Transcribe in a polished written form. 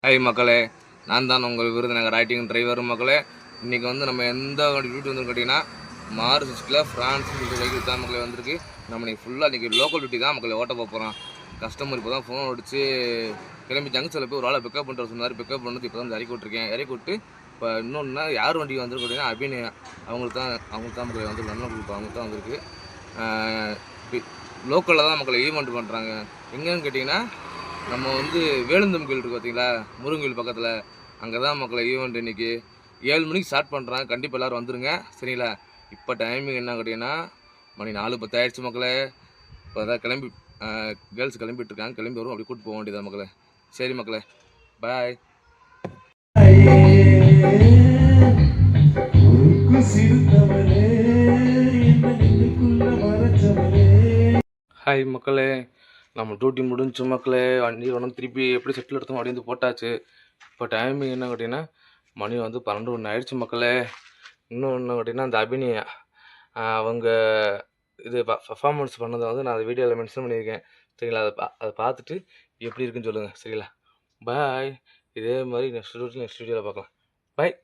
Hi மக்களே, நான் தான் உங்கள் விருதுநகர் ரைட்டிங் டிரைவர் மக்களே. இன்றைக்கி வந்து நம்ம எந்த டியூட்டி வந்து கேட்டிங்கன்னா மார்சிஸ்டில் ஃப்ரான்ஸ்னு சொல்லிட்டு வெஹிக்கிள் தான் மக்களே வந்திருக்கு. நம்ம இன்றைக்கி ஃபுல்லாக இன்றைக்கி லோக்கல் டியூட்டி தான் மக்களே ஓட்ட போகிறோம். கஸ்டமர் இப்போ தான் ஃபோன் அடித்து கிளம்பிட்டாங்க. சில பேர் ஒரு ஆளை பிக்கப் பண்ணிட்டு சொன்னார். பிக்கப் பண்ணது இப்போ தான் இறக்கி விட்ருக்கேன். இறக்கி விட்டு இப்போ இன்னொன்னா யார் வண்டி வந்துருக்கு கேட்டிங்கன்னா அபிநயா அவங்களுக்கு தான் மக்களே வந்து லண்டன் குரூப் அவங்க தான் வந்திருக்கு. லோக்கலில் தான் மக்களை ஈவெண்ட் பண்ணுறாங்க. எங்கன்னு கேட்டிங்கன்னா நம்ம வந்து வேலுந்தம் கோயில் இருக்குது பார்த்தீங்களா, முருங்கோயில் பக்கத்தில், அங்கே தான் மக்களை ஈவெண்ட் இன்றைக்கி 7 மணிக்கு ஸ்டார்ட் பண்ணுறாங்க. கண்டிப்பாக எல்லோரும் வந்துடுங்க சரிங்களா. இப்போ டைமிங் என்ன கேட்டிங்கன்னா மணி 4:10 ஆயிடுச்சு மக்களே. இப்போ தான் கிளம்பி கேர்ள்ஸ் கிளம்பிட்டுருக்காங்க. கிளம்பி வரும், அப்படி கூப்பிட்டு போக வேண்டியதான் மக்களே. சரி மக்களே, பாய். ஹாய் மக்களே, நம்ம டியூட்டி முடிஞ்சு மக்களே. வண்டி ஒன்றும் திருப்பி எப்படி செட்டில் எடுத்தோம் அப்படி வந்து போட்டாச்சு. இப்போ டைமிங் என்ன கேட்டிங்கன்னா மணி வந்து 12:01 ஆயிடுச்சு மக்களே. இன்னொன்று கேட்டிங்கன்னா அந்த அபிநயா அவங்க இது பர்ஃபார்மன்ஸ் பண்ணதை வந்து நான் வீடியோவில் மென்ஷன் பண்ணியிருக்கேன் சரிங்களா. அதை பார்த்துட்டு எப்படி இருக்குன்னு சொல்லுங்கள் சரிங்களா. பாய். இதே மாதிரி நெக்ஸ்ட் வீடியோவில் பார்க்கலாம். பாய்.